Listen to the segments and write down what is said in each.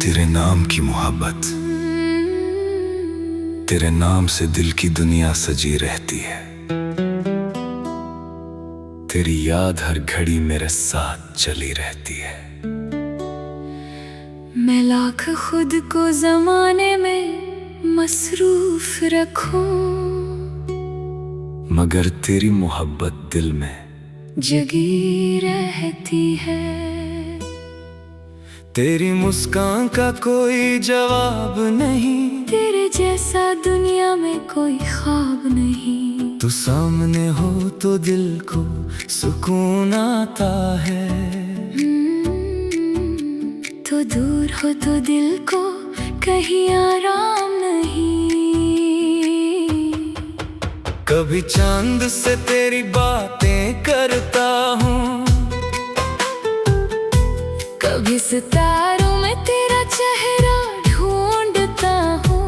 तेरे नाम की मोहब्बत, तेरे नाम से दिल की दुनिया सजी रहती है। तेरी याद हर घड़ी मेरे साथ चली रहती है। मैं लाख खुद को जमाने में मसरूफ रखूं, मगर तेरी मोहब्बत दिल में जगी रहती है। तेरी मुस्कान का कोई जवाब नहीं, तेरे जैसा दुनिया में कोई ख्वाब नहीं। तू सामने हो तो दिल को सुकून आता है, तो दूर हो तो दिल को कहीं आराम नहीं। कभी चांद से तेरी बातें करता हूँ, कभी सितारों में तेरा चेहरा ढूंढता हूँ।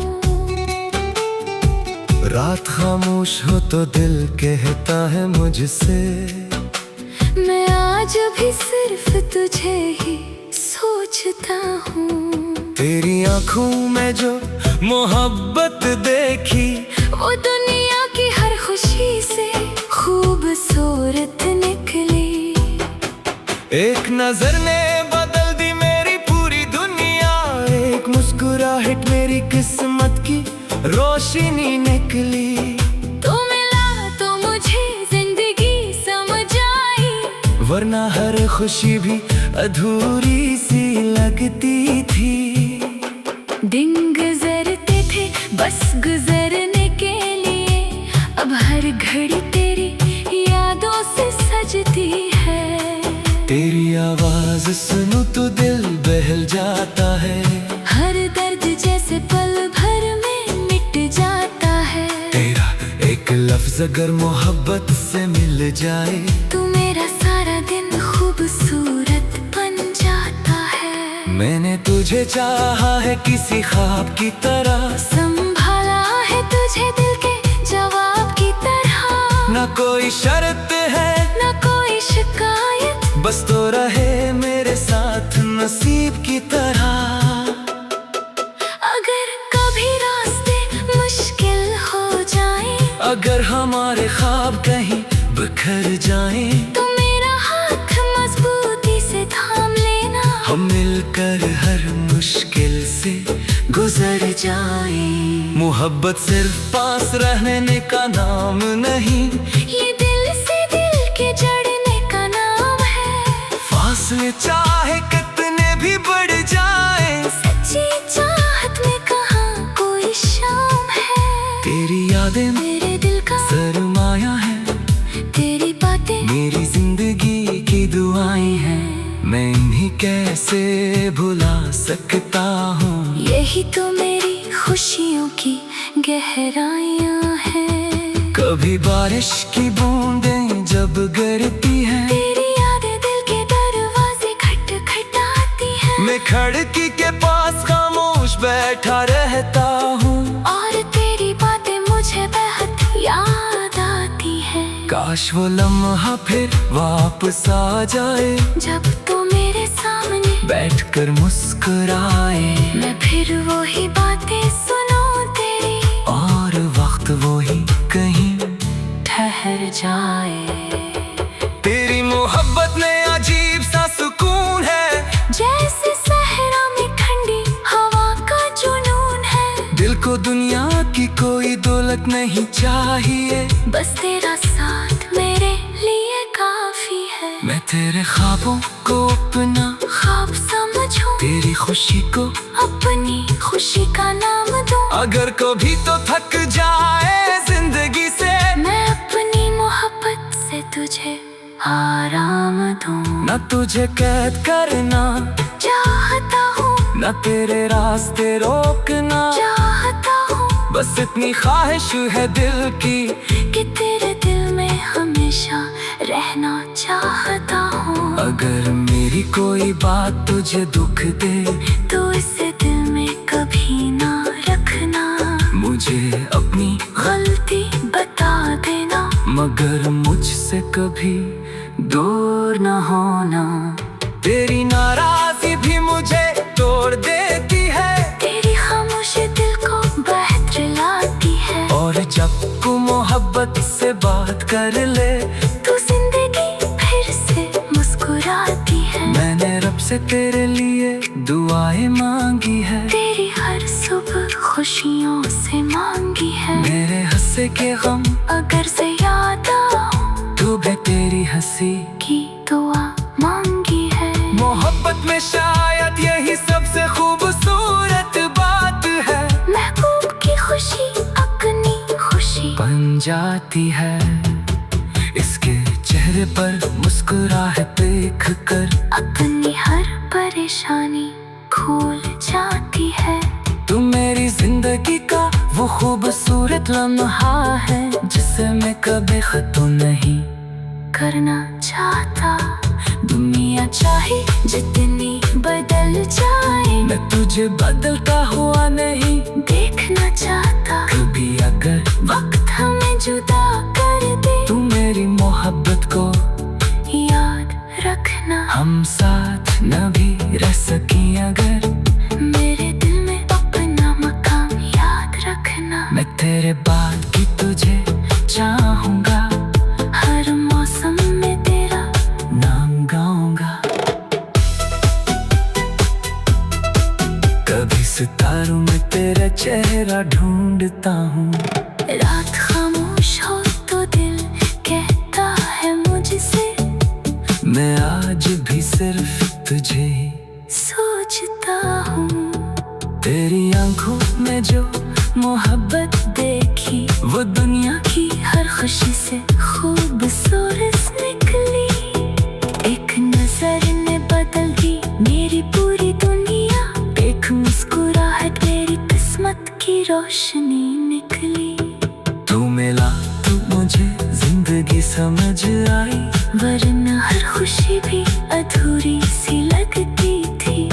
रात खामोश हो तो दिल कहता है मुझसे, मैं आज भी सिर्फ तुझे ही सोचता हूँ। तेरी आंखों में जो मोहब्बत देखी, वो दुनिया की हर खुशी से खूबसूरत निकली। एक नजर ने बदल दी मेरी पूरी दुनिया, एक मुस्कुराहट मेरी किस्मत की रोशनी निकली। तू मिला तो मुझे जिंदगी समझ आई, वरना हर खुशी भी अधूरी सी लगती थी। दिन गुजरते थे बस गुजरने के लिए, अब हर घड़ी तेरी यादों से सजती है। तेरी आवाज सुनूं तो दिल बहल जाता है, हर दर्द जैसे पल भर में मिट जाता है। तेरा एक लफ्ज अगर मोहब्बत से मिल जाए, तू मेरा सारा दिन खूबसूरत बन जाता है। मैंने तुझे चाहा है किसी ख्वाब की तरह, संभाला है तुझे दिल के जवाब की तरह। ना कोई शर्त है ना कोई शिकायत, बस तो रहे मेरे साथ नसीब की तरह। अगर कभी रास्ते मुश्किल हो जाए, अगर हमारे ख्वाब कहीं बिखर जाएं, तो मेरा हाथ मजबूती से थाम लेना। हम मिलकर हर मुश्किल से गुजर जाएं। मोहब्बत सिर्फ पास रहने का नाम नहीं, ये दिल से दिल के जड़ने का नाम है। फासले चाहे कितने भी बढ़ जाएं, सच्ची चाहत में कहाँ कोई शाम है। तेरी यादें मेरे दिल का सरमाया है, तेरी बातें मेरी जिंदगी की दुआएं हैं। मैं इन्हीं कैसे भुला सकता हूँ। यही तो मेरी खुशियों की गहराइयाँ हैं। कभी बारिश की बूंदें जब गिरती हैं, तेरी यादें दिल के दरवाजे खटखटाती हैं। मैं खिड़की के पास खामोश बैठा रहता हूँ, और तेरी बातें मुझे बेहद याद आती हैं। काश वो लम्हा फिर वापस आ जाए, जब तू मेरे सामने बैठकर मुस्कुराए। मैं फिर वही बातें सुनूं तेरी, और वक्त वही कहीं ठहर जाए। तेरी मोहब्बत में अजीब सा सुकून है, जैसे सहरा में ठंडी हवा का जुनून है। दिल को दुनिया की कोई दौलत नहीं चाहिए, बस तेरा साथ मेरे लिए काफी है। मैं तेरे ख्वाबों को अपना ख्वाब समझूं, तेरी खुशी को अपनी खुशी का नाम दूं। अगर कभी तो थक जाए जिंदगी से, मैं अपनी मोहब्बत से तुझे आराम दूं। न तुझे कैद करना चाहता हूँ, न तेरे रास्ते रोकना, चाहता हूँ बस इतनी ख्वाहिश है दिल की कि तेरे दिल में हमेशा रहना चाहता हूँ। अगर मेरी कोई बात तुझे दुख दे, तो इसे दिल में कभी ना रखना। मुझे अपनी गलती बता देना, मगर मुझसे कभी दूर न होना। तेरी नाराजगी से बात कर ले। तू जिंदगी फिर से मुस्कुराती है। मैंने रब से तेरे लिए दुआएं मांगी है। तेरी हर सुबह खुशियों से मांगी है। मेरे हंसे के गम अगर से याद आऊं, तू भी तेरी हंसी की दुआ मांगी है। मोहब्बत में शायद यही सबसे खूबसूरत बात है। महबूब की खुशी अपनी खुशी बन जाती है। इसके चेहरे पर मुस्कुराहट देख कर अपनी हर परेशानी भूल जाती है। तू मेरी जिंदगी का वो खूबसूरत लम्हा है, जिसे मैं कभी खत्म नहीं करना चाहता। दुनिया चाहे जितनी बदल जाए, मैं तुझे बदलता हुआ नहीं देखना चाहता। कभी अगर वक्त हमें जुदा कर दे, तू मेरी मोहब्बत को याद रखना। हम साथ न भी रह सकी अगर, मेरे दिल में अपना मकाम याद रखना। मैं तेरे बाद भी तुझे चाहूंगा। हर मौसम में तेरा नाम गाऊंगा। कभी सितारों में तेरा चेहरा ढूंढता हूँ। रात खामोश हो तो दिल कहता है मुझसे, मैं आज भी सिर्फ तुझे ही सोचता हूँ। तेरी आंखों में जो मोहब्बत देखी, वो दुनिया की हर खुशी से खूबसूरत निकली। एक नजर ने बदल दी मेरी पूरी दुनिया। एक मुस्कुराहट मेरी किस्मत की रोशनी निकली। तू मिला तू मुझे जिंदगी समझ आई, वरना हर खुशी भी अधूरी सी लगती थी।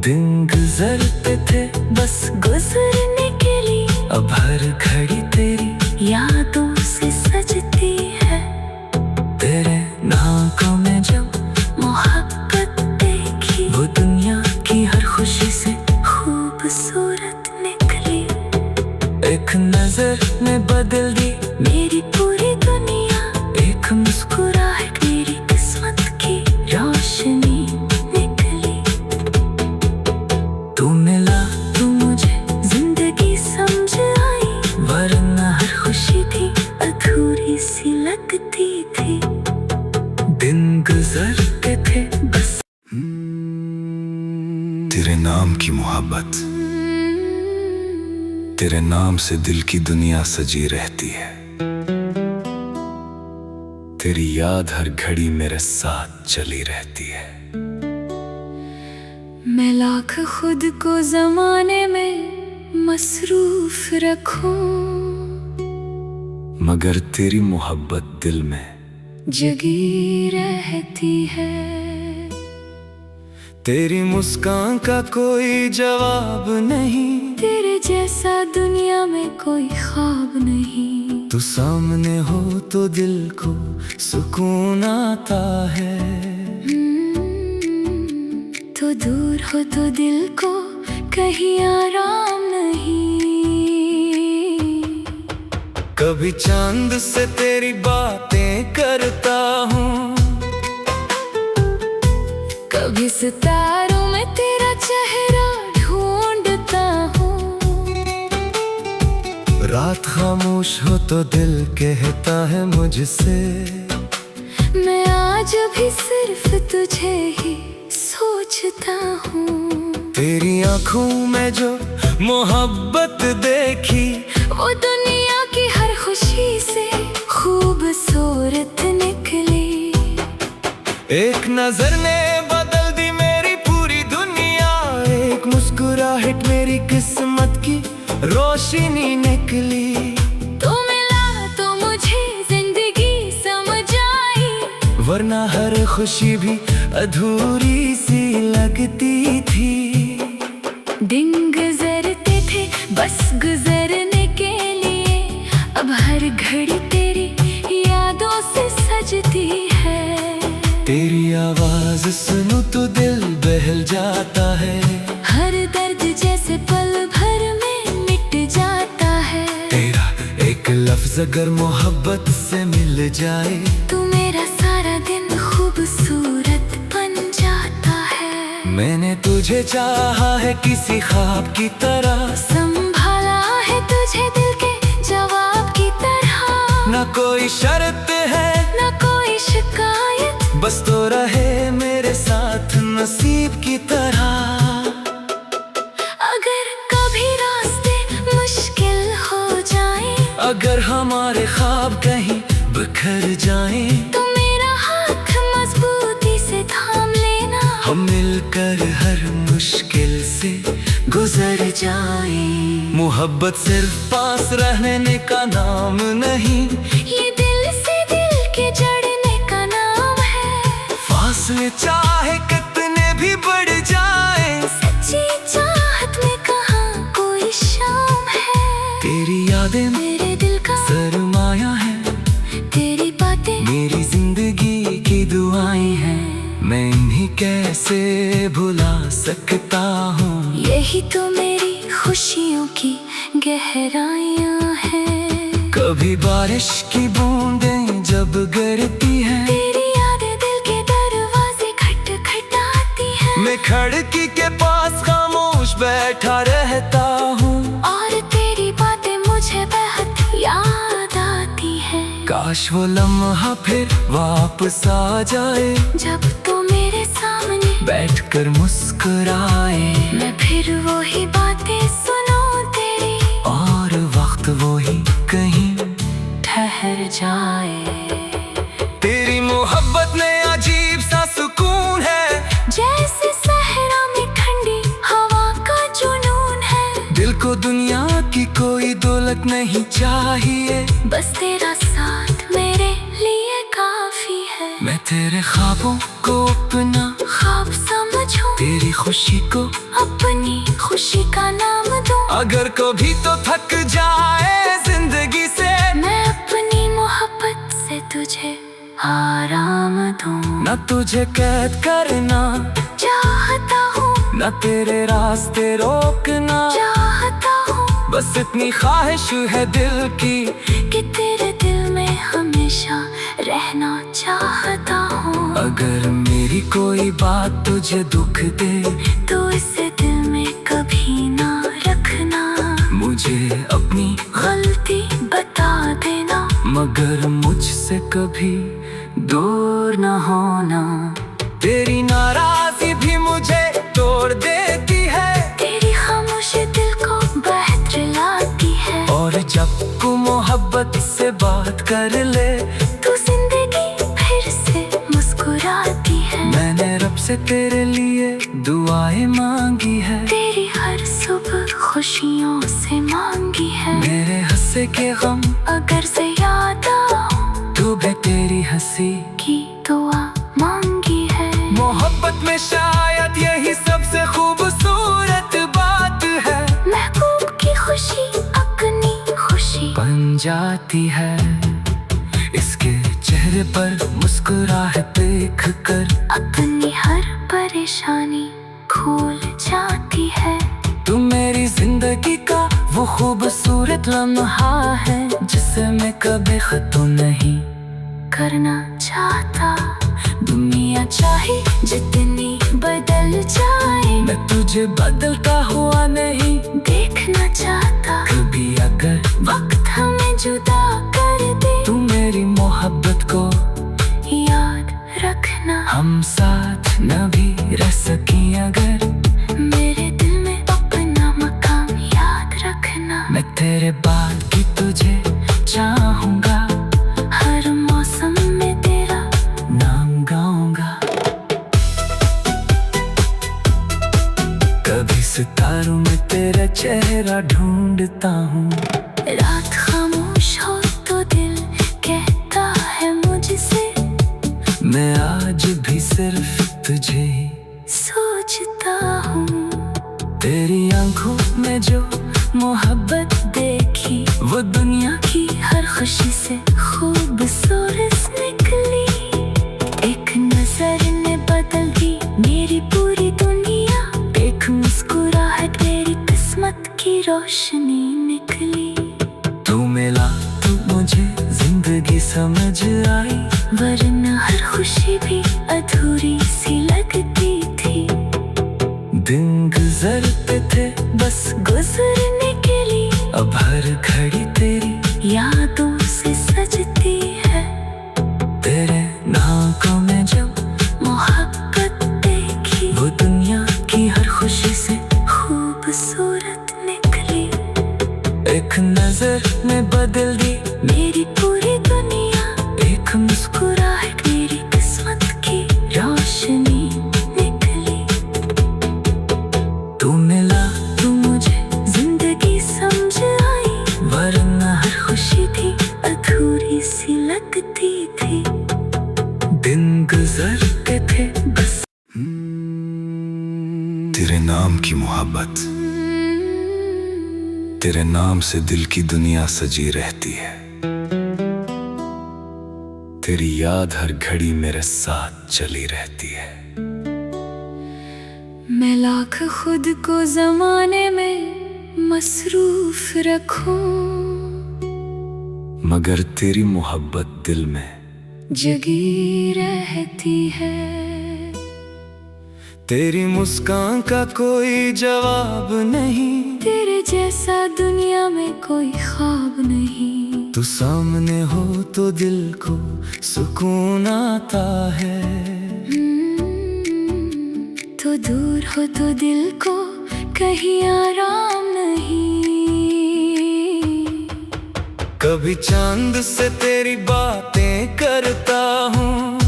दिन गुजरते थे बस गुजरने के लिए, अब हर घड़ी तेरी यादों से सजती है। तेरे नाकों में जब मोहब्बत देखी, वो दुनिया की हर खुशी से खूबसूरत निकली। एक नजर ने बदल दी मेरी पूरी दुनिया। एक मुस्कुराहट मेरी किस्मत की रोशनी निकली। तू मिला तू मुझे जिंदगी समझ आई, वरना हर खुशी भी अधूरी सी लगती थी। दिन गुजरते थे बस। तेरे नाम की मोहब्बत, तेरे नाम से दिल की दुनिया सजी रहती है। तेरी याद हर घड़ी मेरे साथ चली रहती है। मैं लाख खुद को जमाने में मसरूफ रखूं, मगर तेरी मोहब्बत दिल में जगी रहती है। तेरी मुस्कान का कोई जवाब नहीं, तेरे जैसा दुनिया में कोई ख्वाब नहीं। तू सामने हो तो दिल को सुकून आता है। तो दूर हो तो दिल को कहीं आराम नहीं। कभी चांद से तेरी बातें करता हूँ, कभी सितारों में तेरा चेहरा ढूंढता हूँ। रात खामोश हो तो दिल कहता है मुझसे, मैं आज भी सिर्फ तुझे ही सोचता हूँ। तेरी आंखों में जो मोहब्बत देखी, वो दुनिया की हर खुशी से खूबसूरत निकली। एक नजर ने बदल दी मेरी पूरी दुनिया। एक मुस्कुराहट मेरी किस्मत की रोशनी निकली। तू मिला तो मुझे जिंदगी समझ आई, वरना हर खुशी भी अधूरी सी लगती थी। दिन गुजरते थे बस गुजरने के लिए, अब हर घड़ी तेरी यादों से सजती है। तेरी आवाज सुनूं तो दिल बहल जाता है। हर दर्द जैसे पल भर में मिट जाता है। तेरा एक लफ्ज अगर मोहब्बत से मिल जाए तू मेरा सारा दिन खूबसूरत बन जाता है। मैंने तुझे चाहा है किसी ख्वाब की तरह, संभाला है तुझे दिल के जवाब की तरह। ना कोई शर्त है ना कोई शिकायत, बस तो रहे मेरे साथ नसीब की तरह। अगर कभी रास्ते मुश्किल हो जाए, अगर हमारे ख्वाब कहीं बिखर जाएं, तो मेरा हाथ मजबूती से थाम लेना। हम मिलकर हर मुश्किल से गुजर जाएं। मोहब्बत सिर्फ पास रहने का नाम नहीं, ये दिल से दिल के जड़ने का नाम है। फासले चाहे कितने भी बढ़ जाएं, सच्ची चाहत में कहाँ कोई शाम है। तेरी यादें मेरे दिल का सरमाया है, तेरी बातें मेरी जिंदगी की दुआएं हैं। मैं इन्हीं कैसे भुला सकता हूँ। यही तो मेरी खुशियों की गहराइयाँ हैं। कभी बारिश की बूंदें जब गिरती हैं, तेरी यादें दिल के दरवाजे खटखटाती हैं। मैं खिड़की के पास खामोश बैठा रहता हूँ, और तेरी बातें मुझे बेहद याद आती हैं। काश वो लम्हा फिर वापस आ जाए, जब तो मेरे सामने बैठकर मुस्कुराए, मैं फिर वही बातें सुनूं तेरी, और वक्त वो ही कहीं ठहर जाए। तेरी मोहब्बत में अजीब सा सुकून है, जैसे सहरा में ठंडी हवा का जुनून है। दिल को दुनिया की कोई दौलत नहीं चाहिए, बस तेरा साथ मेरे लिए काफी है। मैं तेरे ख्वाबों को अपना ख्वाब समझूं, तेरी खुशी को अपनी खुशी का नाम दूं। अगर कभी तो थक जाए जिंदगी से, मैं अपनी मोहब्बत से तुझे आराम दूं। न तुझे कैद करना चाहता हूँ, न तेरे रास्ते रोकना, चाहता हूँ बस इतनी ख्वाहिश है दिल की कि तेरे दिल में हमेशा रहना चाहता हूँ। अगर मेरी कोई बात तुझे दुख दे, तो इसे दिल में कभी ना रखना। मुझे अपनी गलती बता देना, मगर मुझसे कभी दूर न होना। तेरी नाराजगी भी मुझे तोड़ देती है, तेरी खामोशी दिल को बहलाती है। और जब तू मोहब्बत से बात कर ले, तू जिंदगी फिर से मुस्कुराती है। मैंने रब से तेरे लिए दुआएं मांगी है, तेरी हर सुबह खुशियों से मांगी है। मेरे हंसे के गम अगर से याद आऊं, तू भी तेरी हंसी की दुआ मांगी है। मोहब्बत में शायद यही सबसे खूबसूरत बात है, महबूब की खुशी अपनी खुशी बन जाती है। इसके चेहरे पर मुस्कुराहट देख कर अपनी हर परेशानी भूल जाती है। तू मेरी जिंदगी का वो खूबसूरत लम्हा है, जिसे मैं कभी खत्म नहीं करना चाहता। दुनिया चाहे जितनी बदल जाए, मैं तुझे बदलता हुआ नहीं देखना चाहता। कभी अगर वक्त हमें जुदा कर दे, तू मेरी मोहब्बत को याद रखना। हम साथ न भी रह सकी अगर, मेरे दिल में अपना मकाम याद रखना। मैं तेरे बाकी तुझे चाहूंगा, हर मौसम में तेरा नाम गाऊंगा। कभी सितारों में तेरा चेहरा ढूंढता हूँ, रात खामोश हो तो दिल कहता है मुझसे, मैं आज भी सिर्फ तुझे ही सोचता हूँ। तेरी आंखों में जो मोहब्बत देखी, वो दुनिया की हर खुशी से खूबसूरत निकली। एक नजर ने बदल दी मेरी पूरी दुनिया, एक मुस्कुराहट मेरी किस्मत की रोशनी निकली। तू मिला तू मुझे तेरे नाम की मोहब्बत, तेरे नाम से दिल की दुनिया सजी रहती है। तेरी याद हर घड़ी मेरे साथ चली रहती है। मैं लाख खुद को जमाने में मसरूफ रखूं, मगर तेरी मोहब्बत दिल में जगी रहती है। तेरी मुस्कान का कोई जवाब नहीं, तेरे जैसा दुनिया में कोई ख्वाब नहीं। तू सामने हो तो दिल को सुकून आता है, तो दूर हो तो दिल को कहीं आराम नहीं। कभी चांद से तेरी बातें करता हूँ,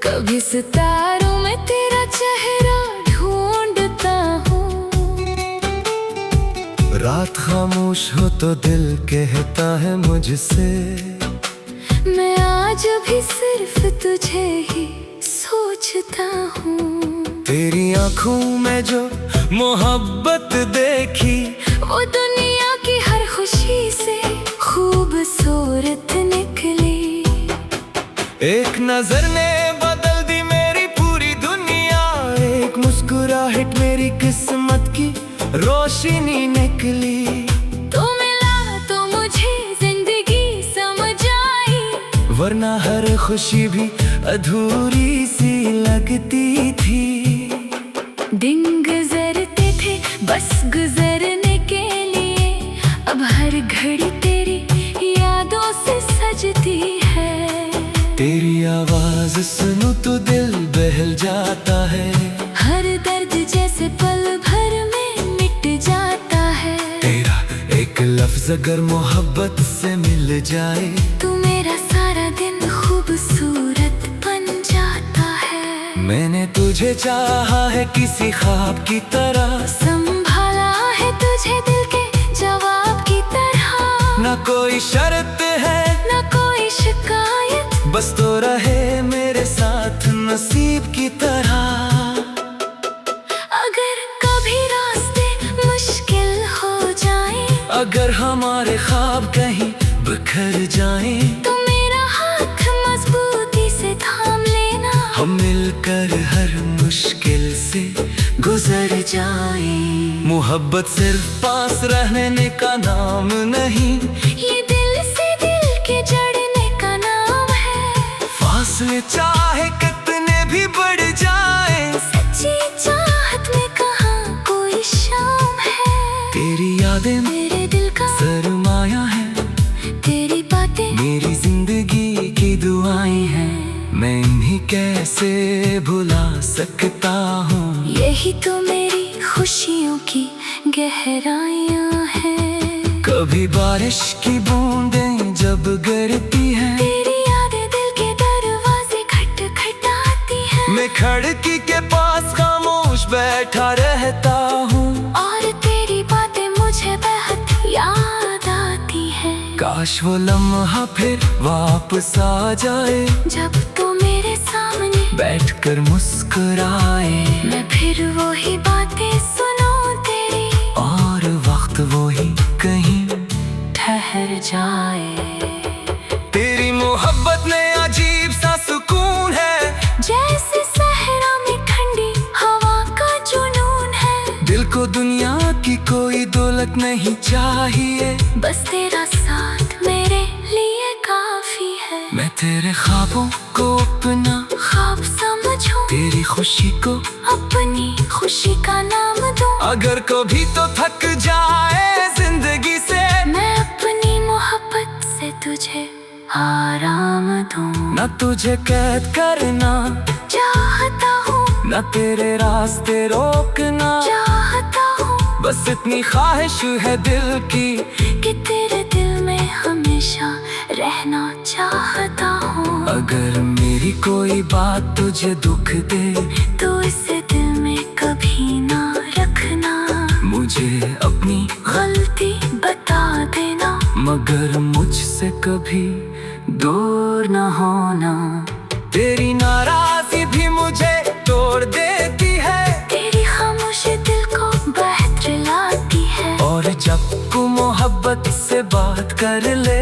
कभी सितारों में तेरा चेहरा ढूंढता हूँ। रात खामोश हो तो दिल कहता है मुझसे, मैं आज भी सिर्फ तुझे ही सोचता हूँ। तेरी आंखों में जो मोहब्बत देखी, वो दुनिया की हर खुशी से खूबसूरत निकली। एक नजर ने बदल दी मेरी पूरी दुनिया, एक मुस्कुराहट मेरी किस्मत की रोशनी निकली। तू मिला तो मुझे जिंदगी समझ आई, वरना हर खुशी भी अधूरी सी लगती थी। दिन गुजरते थे बस गुजरने के लिए, अब हर घड़ी तेरी यादों से सजती है। तेरी आवाज सुनूं तो दिल बहल जाता है, हर दर्द जैसे पल भर में मिट जाता है। तेरा एक लफ्ज अगर मोहब्बत से मिल जाए, तू मेरा सारा दिन खूबसूरत बन जाता है। मैंने तुझे चाहा है किसी ख्वाब की तरह, संभाला है तुझे दिल के जवाब की तरह। ना कोई शर्त है ना कोई शिकायत, बस तो रहे मेरे साथ नसीब की तरह। अगर कभी रास्ते मुश्किल हो जाए, अगर हमारे ख्वाब कहीं बिखर जाएं, तो मेरा हाथ मजबूती से थाम लेना। हम मिलकर हर मुश्किल से गुजर जाएं। मोहब्बत सिर्फ पास रहने का नाम नहीं, ये दिल से दिल के जड़ने का नाम है। फासले चाहे कितने भी बढ़ जाएं, सच्ची चाहत में कहाँ कोई शाम है। तेरी यादें मेरे दिल का सरमाया है, तेरी बातें मेरी जिंदगी की दुआएं हैं। मैं इन्हीं कैसे भुला सकता हूँ। यही तो मेरी खुशियों की गहराइयाँ हैं। कभी बारिश की बूंदें जब गिरती हैं, तेरी यादें दिल के दरवाजे खटखटाती हैं। मैं खिड़की के पास खामोश बैठा रहता हूँ, और तेरी बातें मुझे बेहद याद आती हैं। काश वो लम्हा फिर वापस आ जाए, जब तू मेरे सामने बैठकर मुस्कुराए, मैं फिर वही बातें सुनूं तेरी, और वक्त वही कहीं ठहर जाए। तेरी मोहब्बत में अजीब सा सुकून है, जैसे सहरा में ठंडी हवा का जुनून है। दिल को दुनिया की कोई दौलत नहीं चाहिए, बस तेरा साथ मेरे लिए काफी है। मैं तेरे ख्वाबों को अपना ख्वाब समझूं, तेरी खुशी को अपनी खुशी का नाम दूं। अगर कभी तो थक जाए जिंदगी से, मैं अपनी मोहब्बत से तुझे आराम दूं। ना तुझे कैद करना चाहता हूँ, ना तेरे रास्ते रोकना, चाहता हूँ बस इतनी ख्वाहिश है दिल की, कि तेरे दिल में हमेशा रहना चाहता हूँ। अगर मेरी कोई बात तुझे दुख दे, तो इसे दिल में कभी ना रखना। मुझे अपनी गलती बता देना, मगर मुझसे कभी दूर न होना। तेरी नाराजगी भी मुझे तोड़ देती से बात कर ले।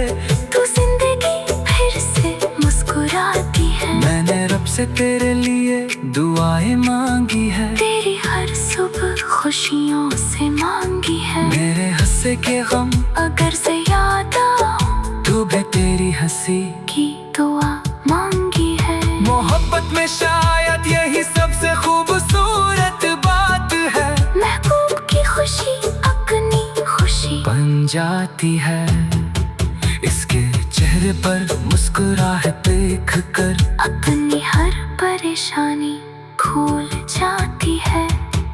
तू जिंदगी फिर से मुस्कुराती है। मैंने रब से तेरे लिए दुआएं मांगी है। तेरी हर सुबह खुशियों से मांगी है। मेरे हंसे के गम अगर से याद आऊं, तू भी तेरी हंसी की दुआ मांगी है। मोहब्बत में शायद यही सबसे खूबसूरत बात है। महबूब की खुशी अपनी खुशी बन जाती है। इसके चेहरे पर मुस्कुराहट देख कर अपनी हर परेशानी भूल जाती है।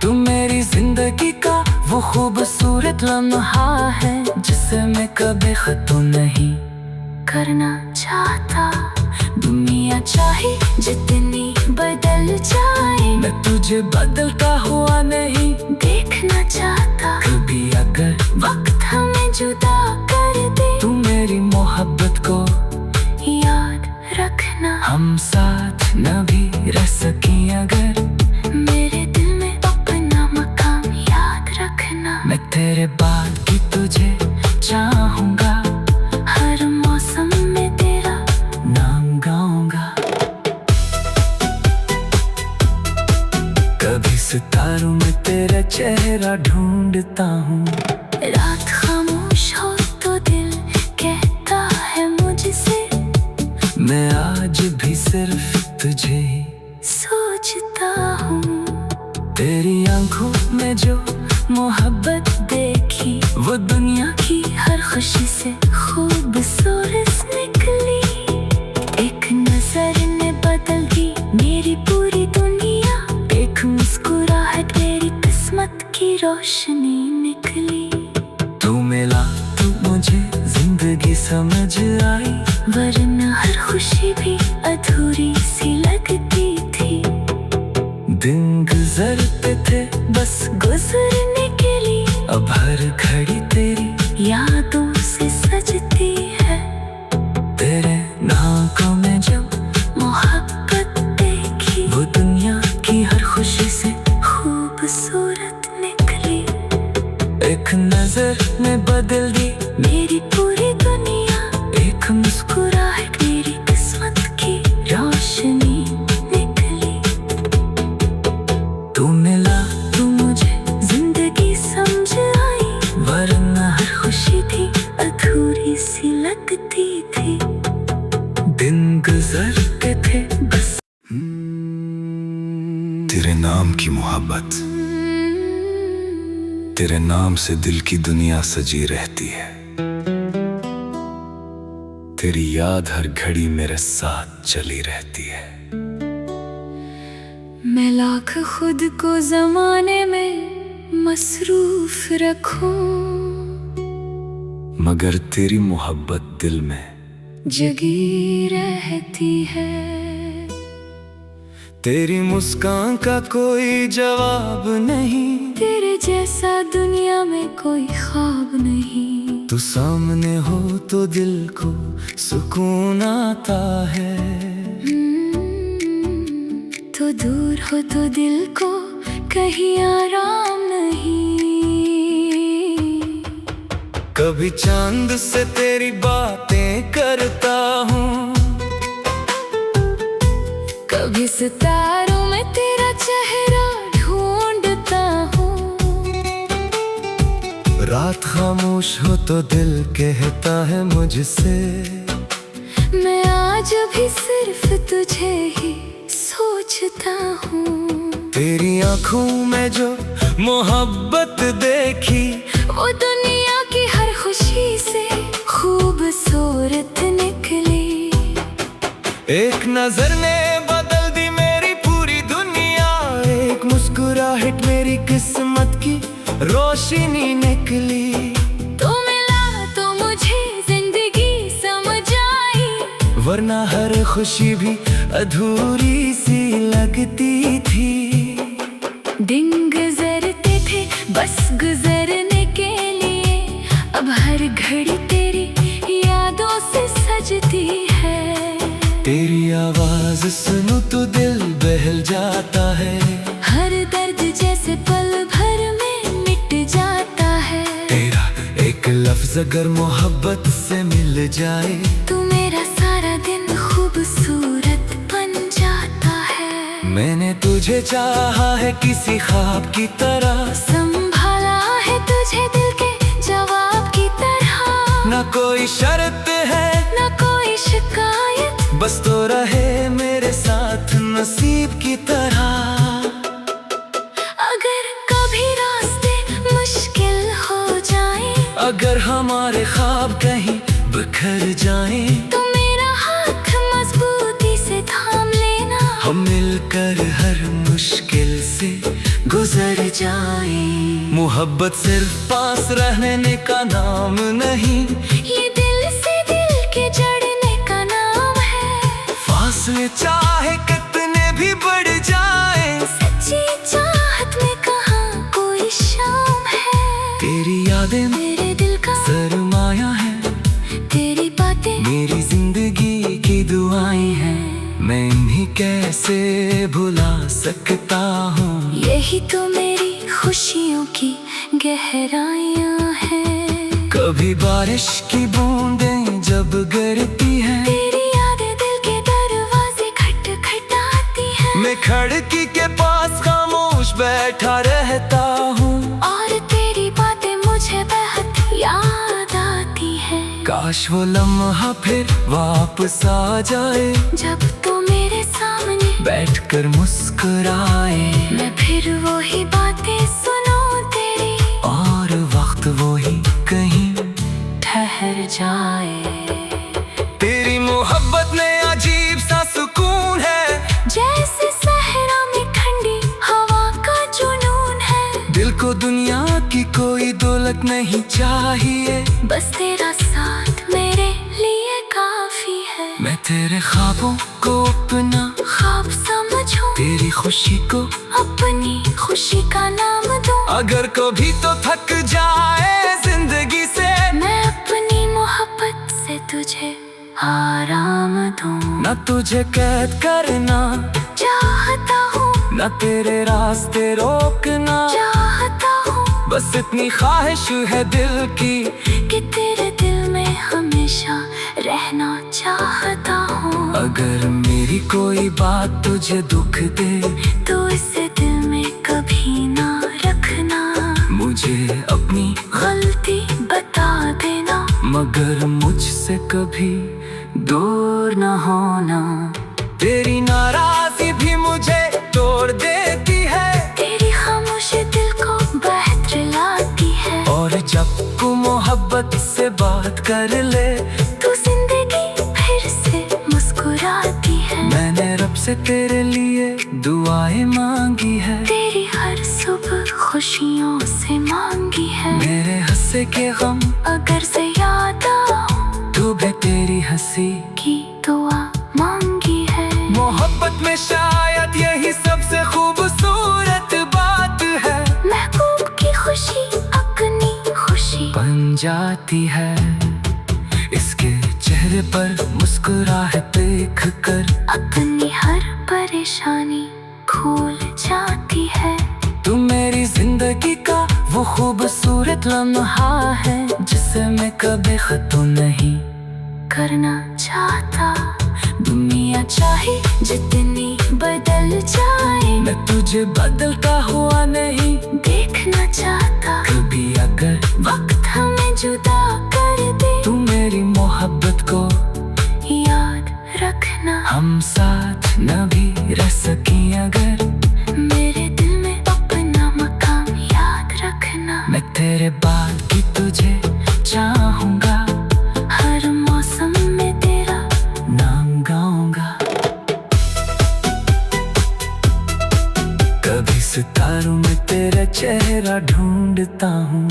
तू मेरी जिंदगी का वो खूबसूरत लम्हा है, जिसे मैं कभी खत्म नहीं करना चाहता। दुनिया चाहे जितनी बदल जाए, मैं तुझे बदलता हुआ नहीं देखना चाहता। कभी अगर वक्त हमें जुदा कर दे, तू मेरी मोहब्बत को याद रखना। हम साथ न भी रह सके अगर, मेरे दिल में अपना मकाम याद रखना। मैं तेरे बाद की तुझे चाहूंगा। हर मौसम में तेरा नाम गाऊंगा। कभी सितारों में तेरा चेहरा ढूंढता हूँ। रात खामोश हो तो दिल कहता है मुझसे, मैं आज भी सिर्फ तुझे ही सोचता हूँ। तेरी आंखों में जो मोहब्बत देखी, वो दुनिया की हर खुशी से खूबसूरत निकली। एक नजर ने बदल दी मेरी पूरी दुनिया। एक मुस्कुराहट मेरी किस्मत की रोशनी निकली। तू मिला तू मुझे जिंदगी समझ आई, वरना हर खुशी भी अधूरी सी लगती थी। दिन गुजरते थे बस गुजरने के लिए, अब हर घड़ी तेरी यादों से सजती है। तेरे नाकों में जब मोहब्बत देखी, वो दुनिया की हर खुशी से खूबसूरत निकली। एक नजर ने बदल दी मेरी पूरी दुनिया। एक मुस्कुराहट मेरी किस्मत की रोशनी निकली। तू मिला तू मुझे जिंदगी समझ आई, वरना हर खुशी भी अधूरी सी लगती थी। दिन गुजरते थे बस। तेरे नाम की मोहब्बत, तेरे नाम से दिल की दुनिया सजी रहती है। तेरी याद हर घड़ी मेरे साथ चली रहती है। मैं लाख खुद को जमाने में मसरूफ रखूं, मगर तेरी मोहब्बत दिल में जगी रहती है। तेरी मुस्कान का कोई जवाब नहीं, तेरे जैसा दुनिया में कोई ख्वाब नहीं। तू सामने हो तो दिल को सुकून आता है, तो दूर हो तो दिल को कहीं आराम नहीं। कभी चांद से तेरी बातें करता हूँ, कभी सितारों में तेरा चेहरा ढूंढता हूँ। रात खामोश हो तो दिल कहता है मुझसे, मैं आज भी सिर्फ तुझे ही सोचता हूँ। तेरी आंखों में जो मोहब्बत देखी, वो दुनिया की हर खुशी से खूबसूरत निकली। एक नजर ने बदल दी मेरी पूरी दुनिया। एक मुस्कुराहट मेरी किस्मत की रोशनी निकली। तू मिला तो मुझे जिंदगी समझ आई, वरना हर खुशी भी अधूरी सी लगती थी। दिन गुजरते थे बस गुजरने के लिए, अब हर घड़ी तेरी यादों से सजती है। तेरी आवाज सुनूं तो दिल बहल जाता है, हर दर्द जैसे पल भर में मिट जाता है। तेरा एक लफ्ज रोज अगर मोहब्बत से मिल जाए तू मेरा सारा दिन खूबसूरत बन जाता है। मैंने तुझे चाहा है किसी ख्वाब की तरह, संभाला है तुझे दिल के जवाब की तरह। ना कोई शर्त है ना कोई शिकायत, बस तो रहे मेरे साथ नसीब की तरह। अगर कभी रास्ते मुश्किल हो जाए, अगर हमारे ख्वाब कहीं बिखर जाएं, तो मेरा हाथ मजबूती से थाम लेना। हम मिलकर हर मुश्किल से गुजर जाएं। मोहब्बत सिर्फ पास रहने का नाम नहीं, ये दिल से दिल के जड़ने का नाम है। फासले चाहे कितने भी बढ़ जाएं, सच्ची चाहत में कहाँ कोई शाम है। तेरी यादें मेरे दिल का सरमाया है, तेरी बातें मेरी जिंदगी की दुआएं हैं। मैं इन्हीं कैसे भुला सकता हूँ। यही तो मेरी खुशियों की गहराइयाँ हैं। कभी बारिश की बूंदें जब गिरती हैं, तेरी यादें दिल के दरवाजे खटखटाती हैं। मैं खिड़की के पास खामोश बैठा रहता हूँ, और तेरी बातें मुझे बेहद याद आती हैं। काश वो लम्हा फिर वापस आ जाए, जब तू मेरे सामने बैठकर मुस्कुराए, मैं फिर वही बातें सुनूं तेरी, और वक्त वही कहीं ठहर जाए। तेरी मोहब्बत में अजीब सा सुकून है, जैसे सहरा में ठंडी हवा का जुनून है। दिल को दुनिया की कोई दौलत नहीं चाहिए, बस तेरा साथ मेरे लिए काफी है। मैं तेरे ख्वाबों को अपना ख्वाब समझूं, तेरी खुशी को अपनी खुशी का नाम दूं। अगर कभी तो थक जाए जिंदगी से, मैं अपनी मोहब्बत से तुझे आराम दूं। न तुझे कैद करना चाहता हूँ, न तेरे रास्ते रोकना, चाहता हूँ बस इतनी ख्वाहिश है दिल की कि तेरे दिल में हमेशा रहना चाहता हूँ। अगर मेरी कोई बात तुझे दुख दे, तो इसे दिल में कभी ना रखना। मुझे अपनी गलती बता देना, मगर मुझसे कभी दूर न होना। तेरी नाराजगी भी मुझे तोड़ देती है, तेरी खामोशी दिल को बहत लाती है। और जब तू मोहब्बत से बात कर ले, तू जिंदगी फिर से मुस्कुराती है। मैंने रब से तेरे लिए दुआएं मांगी है, तेरी हर सुबह खुशियों से मांगी है। मेरे हंसे के गम अगर से याद आऊं, तू भी तेरी हंसी की दुआ मांगी है। मोहब्बत में शायद यही सबसे खूबसूरत बात है, महबूब की खुशी अपनी खुशी बन जाती है। इसके चेहरे पर मुस्कुराहट देख कर अपनी हर परेशानी भूल जाती है। तू मेरी जिंदगी का वो खूबसूरत लम्हा है, जिसे मैं कभी खत्म नहीं करना चाहता। दुनिया चाहे जितनी बदल जाए, मैं तुझे बदलता हुआ नहीं देखना चाहता। कभी अगर वक्त हमें जुदा कर दे, तू मेरी मोहब्बत को याद रखना। हम साथ न भी रह सकें अगर, मेरे दिल में अपना मकाम याद रखना। मैं तेरे बाकी तुझे चाहूंगा, हर मौसम में तेरा नाम गाऊंगा। कभी सितारों में तेरा चेहरा ढूंढता हूँ,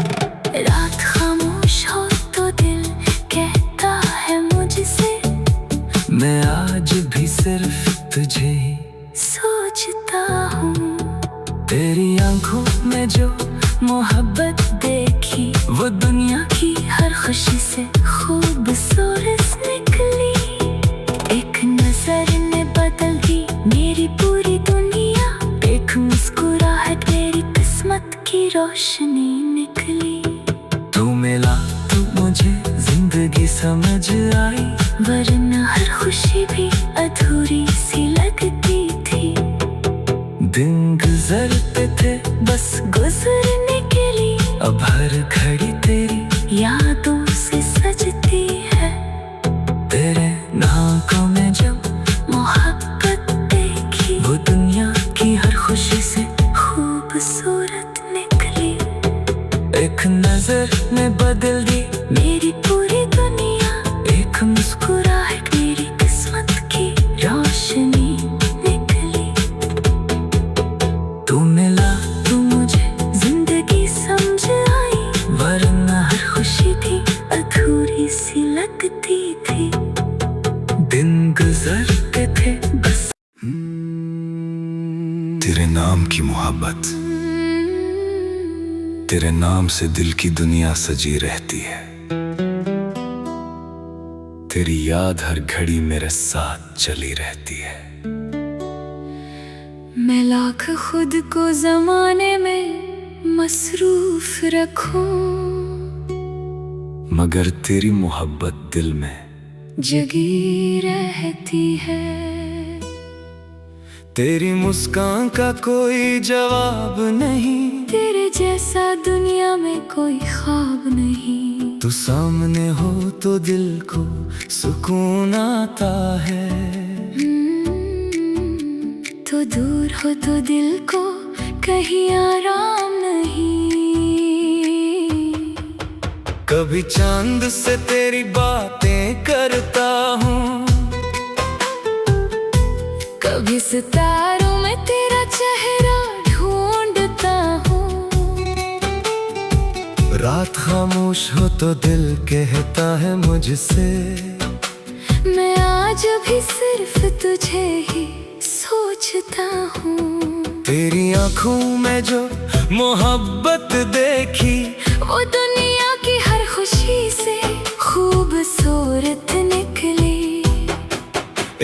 रात खामोश हो तो दिल कहता है मुझसे, मैं आज भी सिर्फ तुझे ही सोचता हूँ। तेरी आंखों में जो मोहब्बत देखी, वो दुनिया की हर खुशी से खूबसूरत निकली। एक नजर ने बदल दी मेरी पूरी दुनिया, एक मुस्कुराहट मेरी किस्मत की रोशनी निकली। तू मिला तू मुझे दिन गुजरते थे बस गुजरने के लिए, अब हर घड़ी तेरी यादों से सजती है। तेरे नाकों में जब मोहब्बत देखी, वो दुनिया की हर खुशी से खूबसूरत निकली। एक नजर ने बदल दी मेरी पूरी दुनिया, एक मुस्कुराहट मेरी किस्मत की रोशनी निकली। तू मिला तू मुझे जिंदगी समझ आई, वरना हर खुशी भी अधूरी सी लगती थी। दिन गुजरते थे बस तेरे नाम की मोहब्बत, तेरे नाम से दिल की दुनिया सजी रहती है। तेरी याद हर घड़ी मेरे साथ चली रहती है। मैं लाख खुद को जमाने में मसरूफ रखूं, मगर तेरी मोहब्बत दिल में जगी रहती है। तेरी मुस्कान का कोई जवाब नहीं, तेरे जैसा दुनिया में कोई ख्वाब नहीं। तू सामने हो तो दिल को सुकून आता है, तो दूर हो तो दिल को कहीं आराम नहीं। कभी चांद से तेरी बातें करता हूँ, कभी सितारों में तेरा चेहरा ढूंढता हूँ। रात खामोश हो तो दिल कहता है मुझसे, मैं आज भी सिर्फ तुझे ही सोचता हूँ। तेरी आंखों में जो मोहब्बत देखी, वो दुनिया की हर खुशी से खूबसूरत निकली।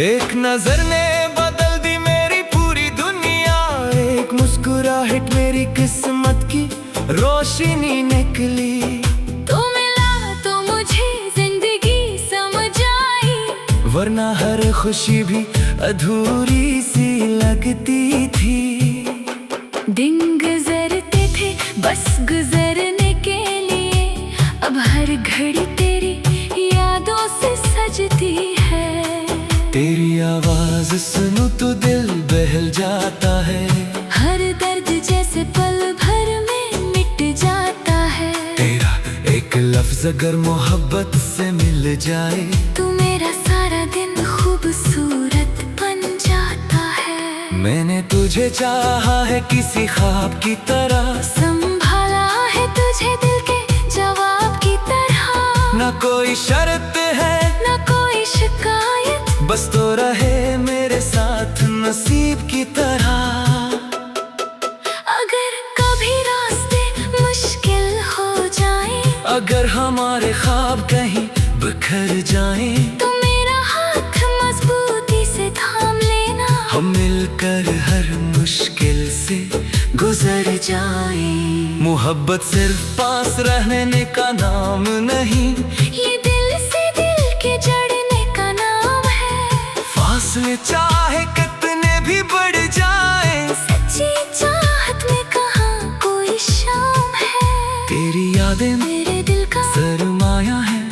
एक नजर ने बदल दी मेरी पूरी दुनिया, एक मुस्कुराहट मेरी किस्मत की रोशनी निकली। तू मिला तो मुझे जिंदगी समझ आई, वरना हर खुशी भी अधूरी सी लगती थी। दिन गुजरते थे बस गुजरने के लिए, अब हर घड़ी तेरी यादों से सजती है। तेरी आवाज सुनूं तो दिल बहल जाता है, हर दर्द जैसे पल भर में मिट जाता है। तेरा एक लफ्ज अगर मोहब्बत से मिल जाए, तू मेरा सारा दिन खूबसूरत बन जाता है। मैंने तुझे चाहा है किसी ख्वाब की तरह, संभाला है तुझे दिल के जवाब की तरह। ना कोई शर्त है ना कोई शिकायत, बस तो रहे मेरे साथ नसीब की तरह। अगर कभी रास्ते मुश्किल हो जाए, अगर हमारे ख्वाब कहीं बिखर जाएं, तो मेरा हाथ मजबूती से थाम लेना। हम मिलकर हर मुश्किल से गुजर जाएं। मोहब्बत सिर्फ पास रहने का नाम नहीं, ये दिल से दिल के जड़ने का नाम है। फासले चाहे कितने भी बढ़ जाएं, सच्ची चाहत में कहाँ कोई शाम है। तेरी यादें मेरे दिल का सरमाया है,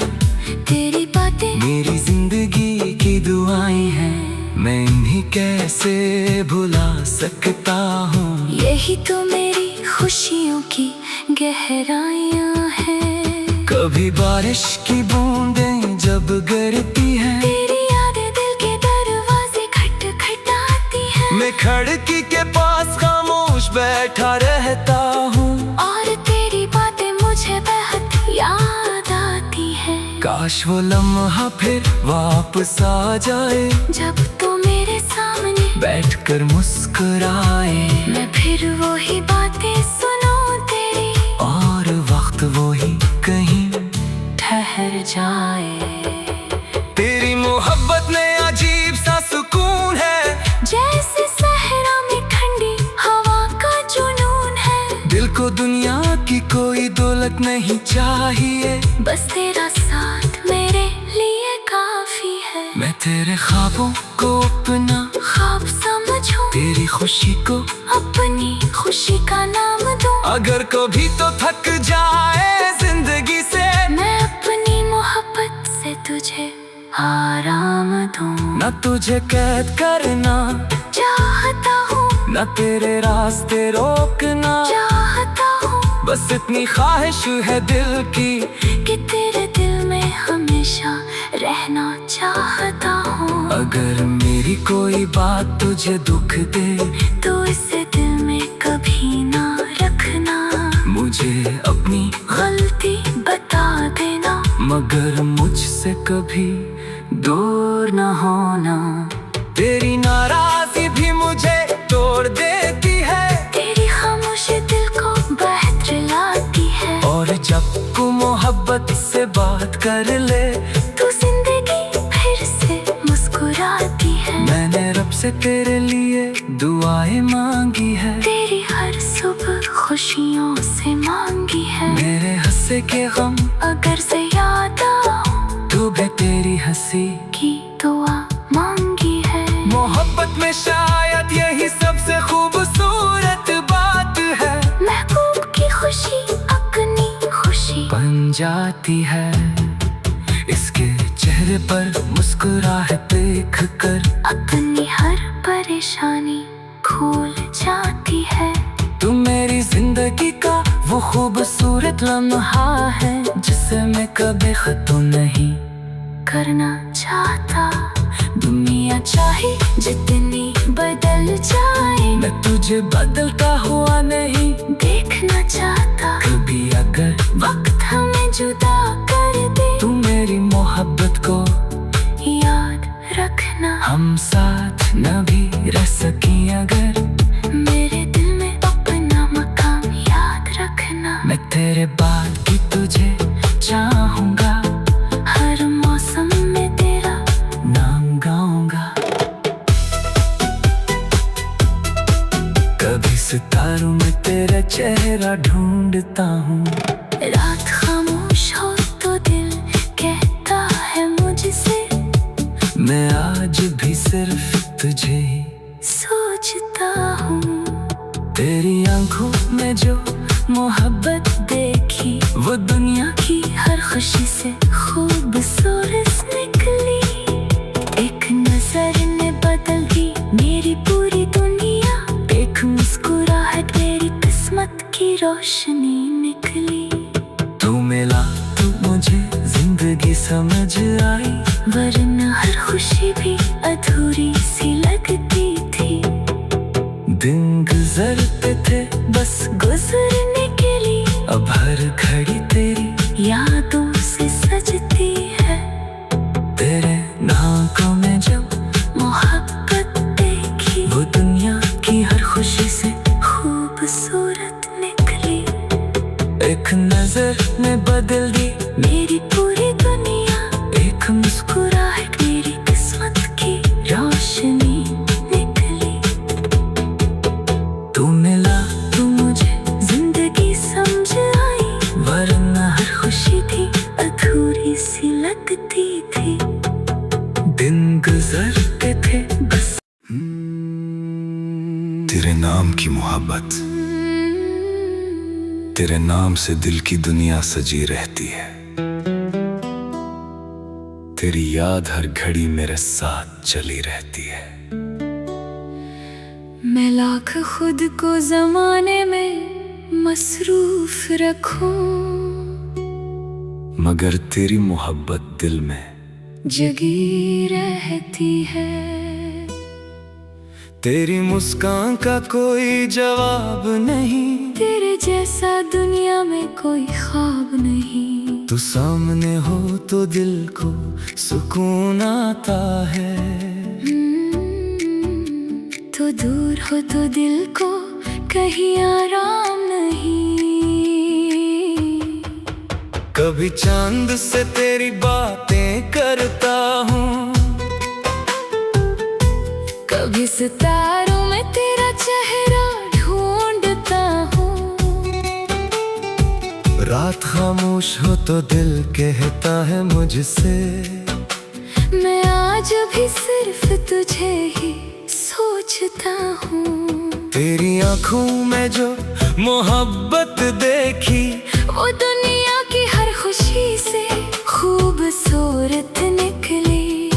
तेरी बातें मेरी जिंदगी की दुआएं हैं। मैं इन्हीं कैसे भुला सकता हूँ। यही तो मेरी खुशियों की गहराइयाँ हैं। कभी बारिश की बूंदें जब गिरती हैं, तेरी यादें दिल के दरवाजे खटखटाती हैं। मैं खिड़की के पास खामोश बैठा रहता हूँ, और तेरी बातें मुझे बेहद याद आती हैं। काश वो लम्हा फिर वापस आ जाए, जब तो मेरे सामने बैठकर मुस्कुराए, मैं फिर वही बातें सुनूं तेरी, और वक्त वो ही कहीं ठहर जाए। तेरी मोहब्बत में अजीब सा सुकून है, जैसे सहरा में ठंडी हवा का जुनून है। दिल को दुनिया की कोई दौलत नहीं चाहिए, बस तेरा साथ मेरे लिए काफी है। मैं तेरे ख्वाबों को अपना ख्वाब समझूं, तेरी खुशी को अपनी खुशी का नाम दूं। अगर कभी तो थक जाए जिंदगी से, मैं अपनी मोहब्बत से तुझे आराम दूं। न तुझे कैद करना चाहता हूँ, न तेरे रास्ते रोकना चाहता हूँ, बस इतनी ख्वाहिश है दिल की कि तेरे दिल में हमेशा रहना चाहता हूँ। अगर मेरी कोई बात तुझे दुख दे, तो इसे दिल में कभी ना रखना। मुझे अपनी गलती बता देना, मगर मुझसे कभी दूर न होना। तेरी नाराजगी भी मुझे तोड़ देती है, तेरी खामोशी दिल को बहलाती है। और जब तू मोहब्बत से बात कर ले, तू जिंदगी फिर से मुस्कुराती है। मैंने रब से तेरे लिए दुआएं मांगी है, तेरी हर सुबह खुशियों से मांगी है। मेरे हंसे के गम अगर से याद आऊं, तू भी तेरी हंसी की दुआ मांगी है। मोहब्बत में शायद यही सबसे खूबसूरत बात है, महबूब की खुशी अपनी खुशी बन जाती है। इसके चेहरे पर मुस्कुराहट देख कर अपनी हर परेशानी भूल जाती है। तू मेरी जिंदगी का वो खूबसूरत लम्हा है, जिसे मैं कभी खत्म नहीं करना चाहता। दुनिया चाहे जितनी बदल जाए, मैं तुझे बदलता हुआ नहीं देखना चाहता। कभी अगर वक्त हमें जुदा कर दे, तू मेरी मोहब्बत को याद रखना। हम साथ न भी रह सकी अगर, मेरे दिल में अपना मकाम याद रखना। मैं तेरे बाद भी तुझे चाहूंगा, हर मौसम में तेरा नाम गाऊंगा। कभी सितारों में तेरा चेहरा ढूंढता हूँ, रात खामोश हो तो दिल कहता है मुझसे, मैं आज भी सिर्फ तुझे ही सोचता हूँ। तेरी आंखों में जो मोहब्बत देखी, वो दुनिया की हर खुशी से खूबसूरत निकली। एक नजर ने बदल दी मेरी पूरी दुनिया, एक मुस्कुराहट मेरी किस्मत की रोशनी निकली। तू मिला तू मुझे जिंदगी समझ आई, वरना हर खुशी भी अधूरी सी लगती थी। दिन गुजरते थे बस गुजरने के लिए, अब हर घड़ी तेरी यादों से सजती है। तेरे आँखों में जब मोहब्बत देखी, वो दुनिया की हर खुशी से खूबसूरत निकली। एक नजर ने बदल दी मेरी पूरी दुनिया, एक मुस्कुराहट मेरी किस्मत की रोशनी निकली। तू मिला तू मुझे जिंदगी समझ आई, वरना हर खुशी भी अधूरी सी लगती थी। दिन गुजरते थे बस। तेरे नाम की मोहब्बत, तेरे नाम से दिल की दुनिया सजी रहती है। तेरी याद हर घड़ी मेरे साथ चली रहती है। मैं लाख खुद को जमाने में मसरूफ रखूं, मगर तेरी मोहब्बत दिल में जगी रहती है। तेरी मुस्कान का कोई जवाब नहीं, तेरे जैसा दुनिया में कोई ख्वाब नहीं। तू सामने हो तो दिल को सुकून आता है, तो दूर हो तो दिल को कहीं आराम नहीं। कभी चांद से तेरी बातें करता हूँ, कभी सितारों में तेरा चेहरा ढूंढता हूँ। रात खामोश हो तो दिल कहता है मुझसे, मैं आज भी सिर्फ तुझे ही सोच सोचता हूँ। तेरी आंखों में जो मोहब्बत देखी, वो दुनिया की हर खुशी से खूबसूरत निकली।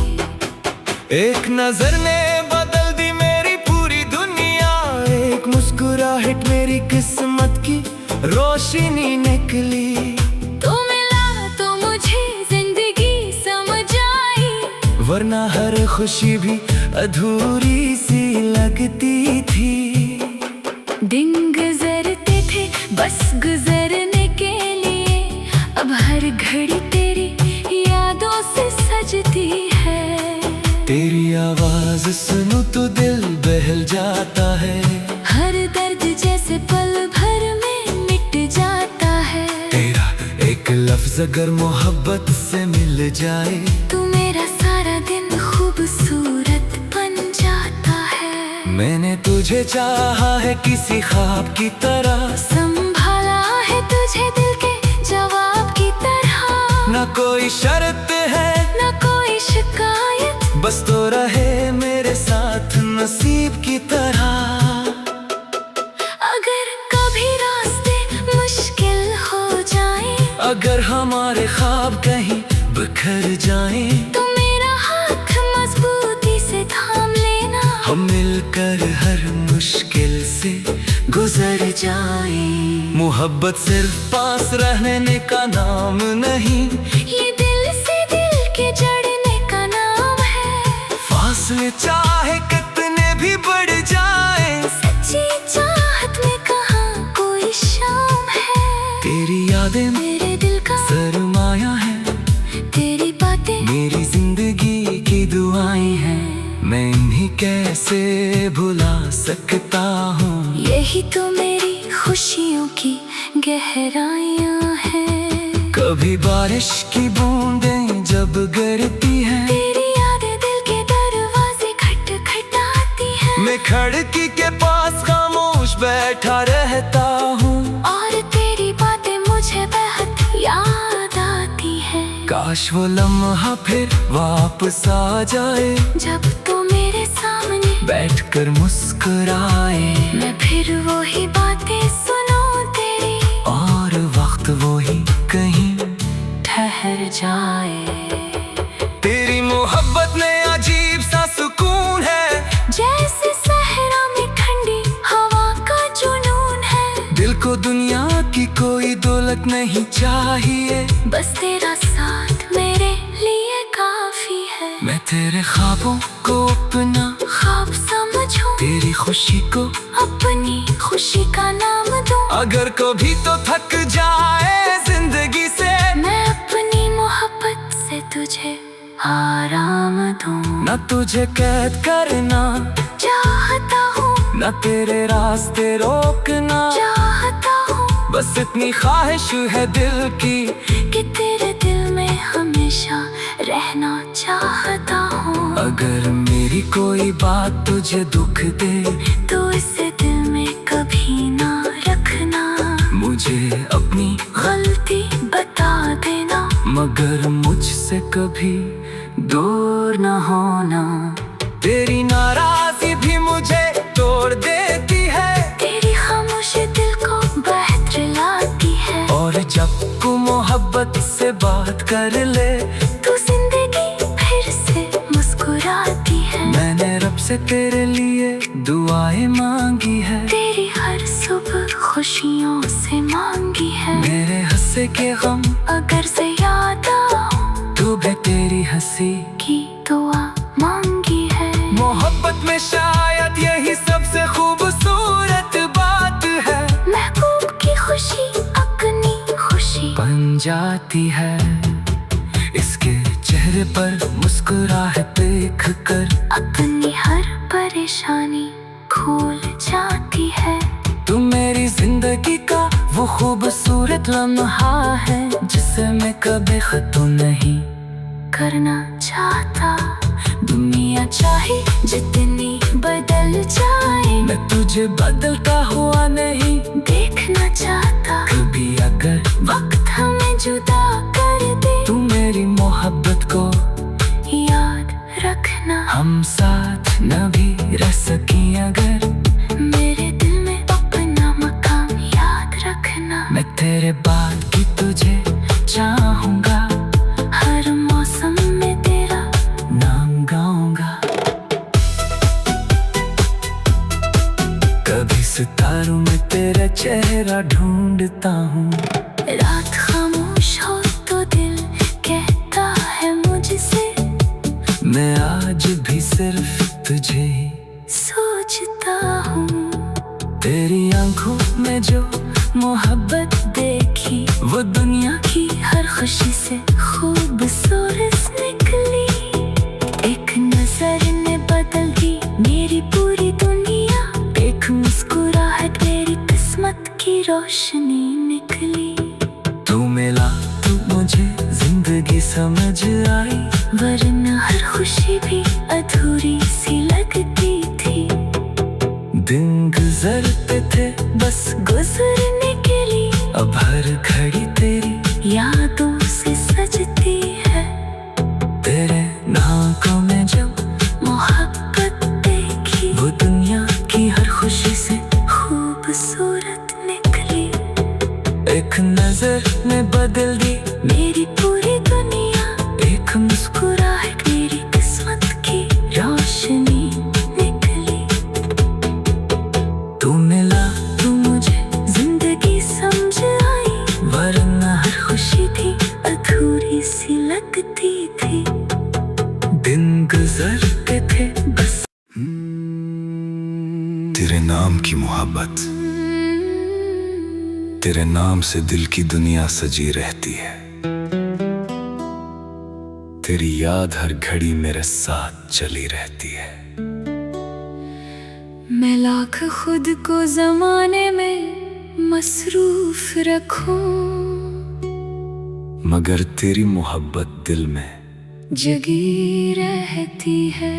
एक नजर ने बदल दी मेरी पूरी दुनिया, एक मुस्कुराहट मेरी किस्मत की रोशनी निकली। तू मिला तो मुझे जिंदगी समझ आई, वरना हर खुशी भी अधूरी सी लगती थी। दिन गुजरते थे बस गुजरने के लिए, अब हर घड़ी तेरी यादों से सजती है। तेरी आवाज सुनूं तो दिल बहल जाता है, हर दर्द जैसे पल भर में मिट जाता है। तेरा एक लफ्ज अगर मोहब्बत से मिल जाए, तू मेरा सारा दिन खूबसूरत बन जाता है। मैंने तुझे चाहा है किसी ख्वाब की तरह, संभाला है तुझे दिल के जवाब की तरह। ना कोई शर्त है ना कोई शिकायत, बस तो रहे मेरे साथ नसीब की तरह। अगर कभी रास्ते मुश्किल हो जाए, अगर हमारे ख्वाब कहीं बिखर जाएं, तो मेरा हाथ मजबूती से थाम लेना। हम मिलकर हर मुश्किल से गुजर जाएं। मोहब्बत सिर्फ पास रहने का नाम नहीं, ये दिल से दिल के जड़ने का नाम है। फासले चाहे कितने भी बढ़ जाएं, सच्ची चाहत में कहाँ कोई शाम है। तेरी यादें मेरे दिल का सरमाया है, तेरी बातें मेरी जिंदगी की दुआएं हैं। मैं इन्हीं कैसे भुला सकता हूँ। यही तो मेरी खुशियों की गहराइयाँ हैं। कभी बारिश की बूंदें जब गिरती हैं, तेरी यादें दिल के दरवाजे खटखटाती हैं। मैं खिड़की के पास खामोश बैठा रहता हूँ, और तेरी बातें मुझे बेहद याद आती हैं। काश वो लम्हा फिर वापस आ जाए, जब तू मेरे सामने बैठकर मुस्कुराए, मैं फिर वही बातें सुनूं तेरी, और वक्त वही कहीं ठहर जाए। तेरी मोहब्बत में अजीब सा सुकून है, जैसे सहरा में ठंडी हवा का जुनून है। दिल को दुनिया की कोई दौलत नहीं चाहिए, बस तेरा साथ मेरे लिए काफी है। मैं तेरे ख्वाबों को अपना ख्वाब समझूं, तेरी खुशी को अपनी खुशी का नाम दूं। अगर कभी तो थक जाए जिंदगी से, मैं अपनी मोहब्बत से तुझे आराम दूं। न तुझे कैद करना चाहता हूँ, न तेरे रास्ते रोकना, चाहता हूँ बस इतनी ख्वाहिश है दिल की, कि तेरे दिल में हमेशा रहना चाहता हूँ। अगर मेरी कोई बात तुझे दुख दे, तो इसे दिल में कभी ना रखना। मुझे अपनी गलती बता देना, मगर मुझसे कभी दूर न होना। तेरी नाराजगी भी मुझे तोड़ देती है, तेरी खामोशी दिल को बहत रुलाती है। और जब तू मोहब्बत से बात कर ले, तू जिंदगी फिर से मुस्कुराती है। मैंने रब से तेरे लिए दुआएं मांगी है, तेरी हर सुबह खुशियों से मांगी है। मेरे हंसे के गम अगर से याद आऊं, तू भी तेरी हंसी की दुआ मांगी है। मोहब्बत में शायद यही सबसे खूबसूरत बात है, महबूब की खुशी अपनी खुशी बन जाती है। इसके चेहरे पर मुस्कुराहट देख कर अपनी हर परेशानी भूल जाती है। तू मेरी जिंदगी का वो खूबसूरत लम्हा है, जिसे मैं कभी खत्म नहीं करना चाहता। दुनिया चाहे जितनी बदल जाए, मैं तुझे बदलता हुआ नहीं देखना चाहता। कभी अगर वक्त हमें जुदा कर दे, तू मेरी मोहब्बत को याद रखना। हम साथ न भी रह सकें, में तेरा चेहरा ढूंढता हूँ। रात खामोश हो तो दिल कहता है मुझसे, मैं आज भी सिर्फ तुझे ही सोचता हूँ। तेरी आंखों में जो मोहब्बत देखी वो दुनिया की हर खुशी से खूबसूरत निकली। एक नजर ने बदल दी मेरी पूरी दुनिया, एक मुस्कुराहट मेरी किस्मत की रोशनी निकली। तू मिला तू मुझे जिंदगी समझ आई, वरना हर खुशी भी अधूरी सी लगती थी। दिन गुजरते थे बस गुजरने के लिए, अब हर घड़ी तेरी यादों से सजती है। तेरे नाकों में जब मोहब्बत देखी वो दुनिया की हर खुशी से खूबसूरत निकली। एक नजर ने बदल दी मेरी पूरी दुनिया, एक मुस्कुराहट मेरी किस्मत की रोशनी निकली। तू मिला तू मुझे जिंदगी समझ आई, वरना हर खुशी भी अधूरी सी लगती थी। दिन गुजरते थे बस। तेरे नाम की मोहब्बत, तेरे नाम से दिल की दुनिया सजी रहती है। तेरी याद हर घड़ी मेरे साथ चली रहती है। मैं लाख खुद को जमाने में मसरूफ रखूं, मगर तेरी मोहब्बत दिल में जगी रहती है।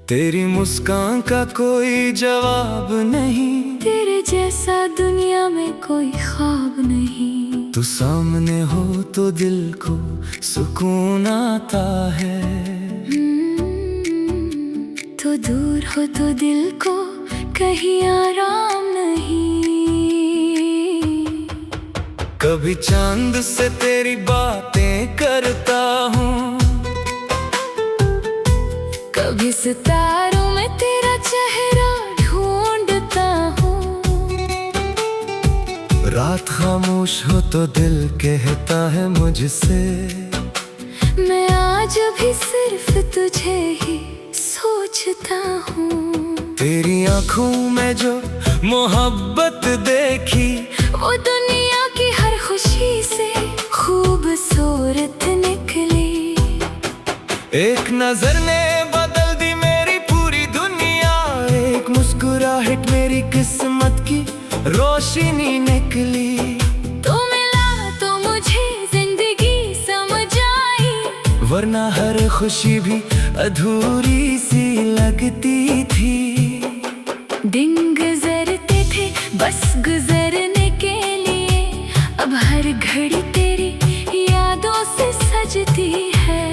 तेरी मुस्कान का कोई जवाब नहीं, तेरे जैसा दुनिया में कोई ख्वाब नहीं। तू सामने हो तो दिल को सुकून आता है, तो दूर हो तो दिल को कहीं आराम नहीं। कभी चांद से तेरी बातें करता हूँ, कभी सितारों में तेरा चेहरा ढूंढता हूँ। रात खामोश हो तो दिल कहता है मुझसे, मैं आज भी सिर्फ तुझे ही सोचता हूँ। तेरी आंखों में जो मोहब्बत देखी वो दुनिया की हर खुशी से खूबसूरत निकली। एक नजर ने बदल दी मेरी पूरी दुनिया, एक मुस्कुराहट मेरी किस्मत की रोशनी निकली। तू मिला तो मुझे जिंदगी समझ आई, वरना हर खुशी भी अधूरी सी लगती थी। दिन गुजरते थे बस गुजरने के लिए, अब हर घड़ी तेरी यादों से सजती है।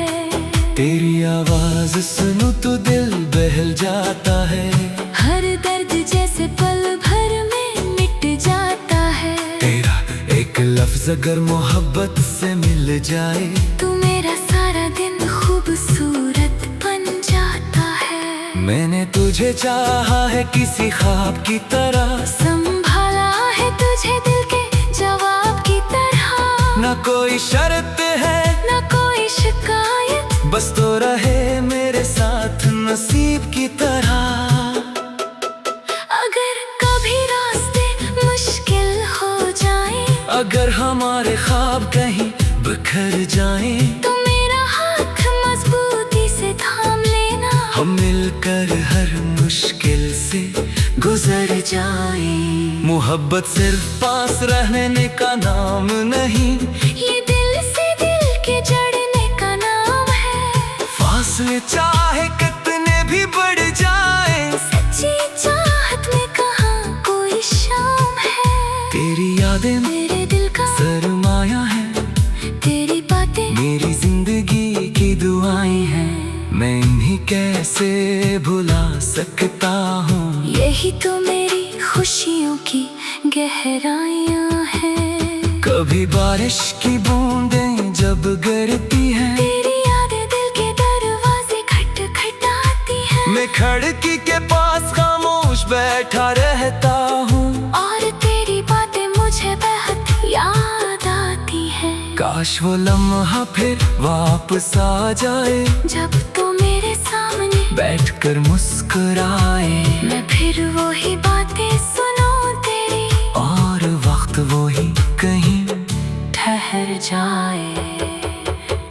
तेरी आवाज सुनूं तो दिल बहल जाता है, हर दर्द जैसे पल भर में मिट जाता है। तेरा एक लफ्ज अगर मोहब्बत से मिल जाए, तू मेरा सारा दिन खूबसूरत बन जाता है। मैंने तुझे चाहा है किसी ख्वाब की तरह, संभाला है तुझे दिल के जवाब की तरह। ना कोई शर्त है ना कोई शिकायत, बस तो रहे मेरे साथ नसीब की तरह। अगर कभी रास्ते मुश्किल हो जाए, अगर हमारे ख्वाब कहीं बिखर जाएं, तो मेरा हाथ मजबूती से थाम लेना। हम मिलकर हर मुश्किल से गुजर जाएं। मोहब्बत सिर्फ पास रहने का नाम नहीं, ये दिल से दिल के जड़ने का नाम है। फासले चाहे कितने भी बढ़ जाएं, सच्ची चाहत में कहाँ कोई शाम है। तेरी यादें मेरे दिल का सरमाया है, तेरी बातें मेरी जिंदगी की दुआएं हैं। मैं इन्हीं कैसे भुला सकता हूँ। यही तो मेरी खुशियों की गहराइयाँ हैं। कभी बारिश की बूंदें जब गिरती हैं, तेरी यादें दिल के दरवाजे खटखटाती हैं। मैं खिड़की के पास खामोश खामोश बैठा रहता हूँ। और तेरी बातें मुझे बेहद याद आती है। काश वो लम्हा फिर वापस आ जाए, जब तू मेरे सामने बैठकर मुस्कुराए, मैं फिर वही बातें सुनूं तेरी, और वक्त वो ही कहीं ठहर जाए।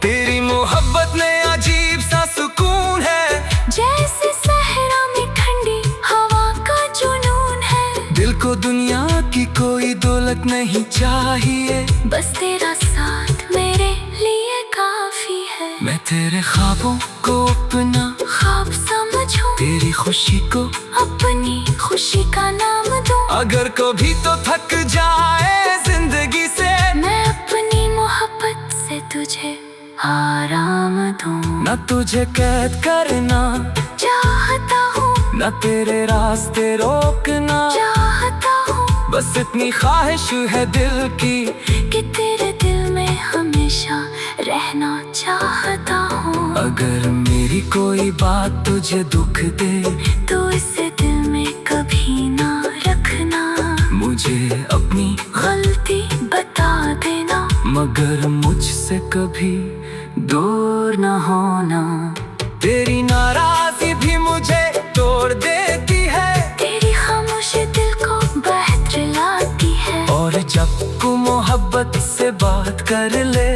तेरी मोहब्बत में अजीब सा सुकून है, जैसे सहरा में ठंडी हवा का जुनून है। दिल को दुनिया की कोई दौलत नहीं चाहिए, बस तेरा साथ मेरे लिए काफी है। मैं तेरे ख्वाबों को अपना ख्वाब समझूं, तेरी खुशी को अपनी खुशी का नाम दूं। अगर कभी तो थक जाए जिंदगी से, मैं अपनी मोहब्बत से तुझे आराम दूं। न तुझे कैद करना चाहता हूँ, न तेरे रास्ते रोकना, चाहता हूँ बस इतनी ख्वाहिश है दिल की कि तेरे दिल में हमेशा रहना चाहता हूँ। अगर मेरी कोई बात तुझे दुख दे, तो इसे दिल में कभी ना रखना। मुझे अपनी गलती बता देना, मगर मुझसे कभी दूर न होना। तेरी नाराजगी भी मुझे तोड़ देती है, तेरी खामोशी दिल को बहत लाती है। और जब को मोहब्बत से बात कर ले,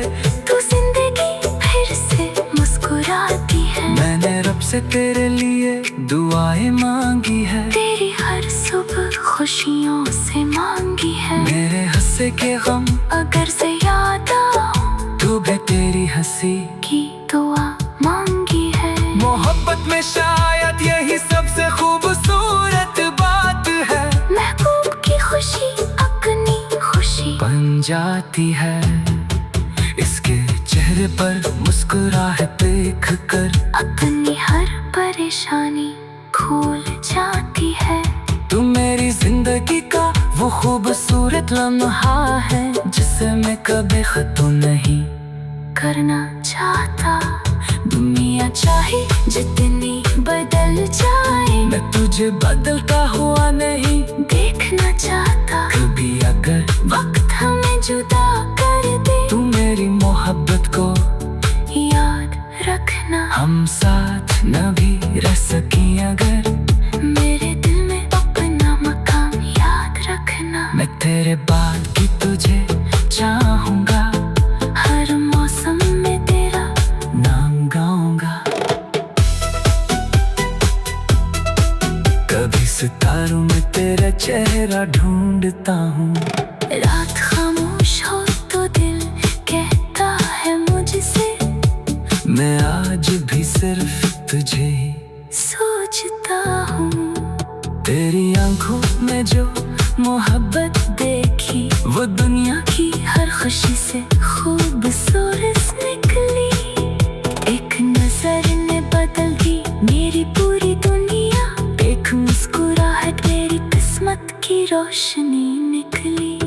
तू जिंदगी फिर से मुस्कुराती है। मैंने रब से तेरे लिए दुआएं मांगी है, तेरी हर सुबह खुशियों से मांगी है। मेरे हंसे के गम अगर से याद आओ, तू भी तेरी हंसी की दुआ मांगी है। मोहब्बत में शायद यही सबसे खूबसूरत बात है, महबूब की खुशी अपनी खुशी बन जाती है। इसके चेहरे पर मुस्कुराहट देख कर अपनी हर परेशानी भूल जाती है। तू मेरी जिंदगी का वो खूबसूरत लम्हा है, जिसे मैं कभी खत्म नहीं करना चाहता। दुनिया चाहे जितनी बदल जाए, मैं तुझे बदलता हुआ नहीं देखना चाहता। कभी अगर वक्त हमें जुदा कर दे, तू मेरी मोहब्बत को याद रखना। हम साथ न भी रह सकी अगर, मेरे दिल में अपना मकाम याद रखना। मैं तेरे बाद की तुझे चाहूंगा, हर मौसम में तेरा नाम गाऊंगा। कभी सितारों में तेरा चेहरा ढूंढता हूँ, रात खामोश हो तो दिल कहता है मुझसे, मैं आज भी सिर्फ तुझे ही सोचता हूँ। तेरी आंखों में जो मोहब्बत देखी, वो दुनिया की हर खुशी से खूबसूरत निकली। एक नजर ने बदल दी मेरी पूरी दुनिया, एक मुस्कुराहट मेरी किस्मत की रोशनी निकली।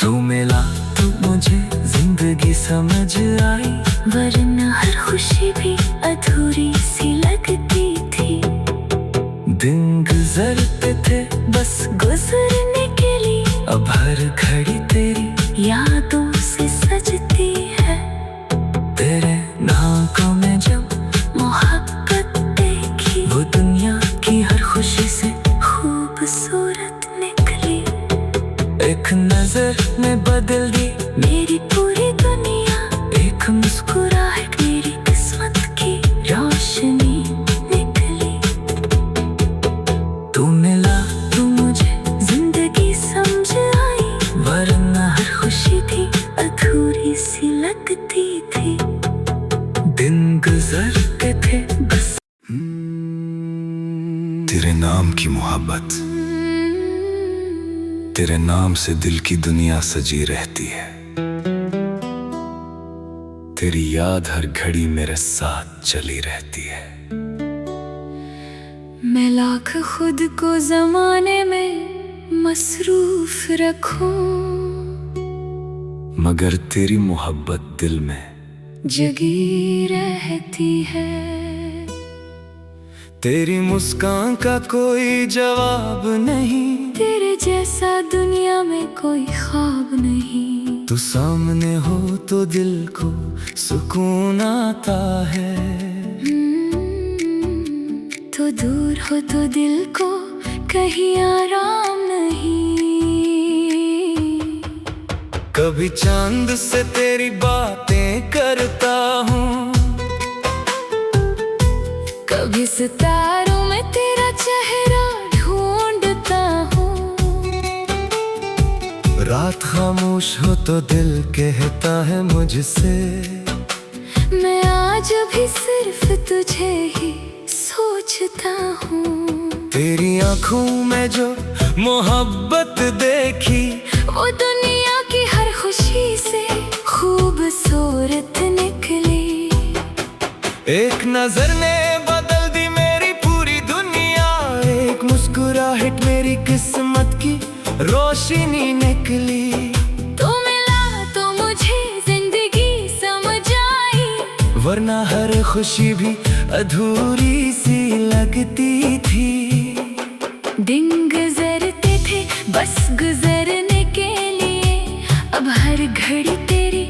तू मिला तू मुझे जिंदगी समझ आई, वरना हर खुशी भी अधूरी सी लगती थी। दिन गुजरते थे बस गुजरने के लिए, अब हर घड़ी तेरी यादों से सजती है। तेरे नाकों में जब मोहब्बत देखी, वो दुनिया की हर खुशी से खूबसूरत निकली। एक नजर ने बदल दी मेरी पूरी दुनिया, एक मुस्कुराहट मेरी किस्मत की रोशनी निकली। तू मिला तू मुझे जिंदगी समझ आई, वरना हर खुशी भी अधूरी सी लगती थी। दिन गुजरते थे बस तेरे नाम की मोहब्बत, तेरे नाम से दिल की दुनिया सजी रहती है। तेरी याद हर घड़ी मेरे साथ चली रहती है। मैं लाख खुद को जमाने में मसरूफ रखूं, मगर तेरी मोहब्बत दिल में जगी रहती है। तेरी मुस्कान का कोई जवाब नहीं, तेरे जैसा दुनिया में कोई ख्वाब नहीं। तू सामने हो तो दिल को सुकून आता है, तो दूर हो तो दिल को कहीं आराम नहीं। कभी चांद से तेरी बातें करता हूँ, कभी सितारों में तेरा चेहरा ढूंढता हूँ। रात खामोश हो तो दिल कहता है मुझसे, मैं आज भी सिर्फ तुझे ही सोचता हूँ। तेरी आंखों में जो मोहब्बत देखी, वो दुनिया की हर खुशी से खूबसूरत निकली। एक नजर ने बदल दी मेरी पूरी दुनिया, एक मुस्कुराहट मेरी किस्मत की रोशनी निकली। तू मिला तो मुझे जिंदगी समझ आई, वरना हर खुशी भी अधूरी सी लगती थी। दिन गुजरते थे बस गुजरने के लिए, अब हर घड़ी तेरी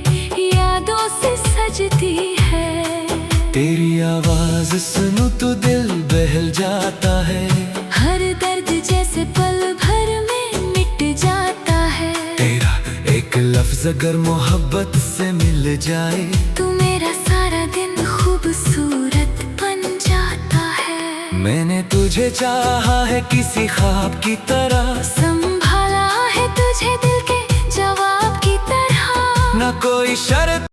यादों से सजती है। तेरी आवाज सुनूं तो दिल बहल जाता है, हर दर्द जैसे पल भर में मिट जाता है। तेरा एक लफ्ज अगर मोहब्बत से मिल जाए, तू मेरा सारा दिन खूबसूरत बन जाता है। मैंने तुझे चाहा है किसी ख्वाब की तरह,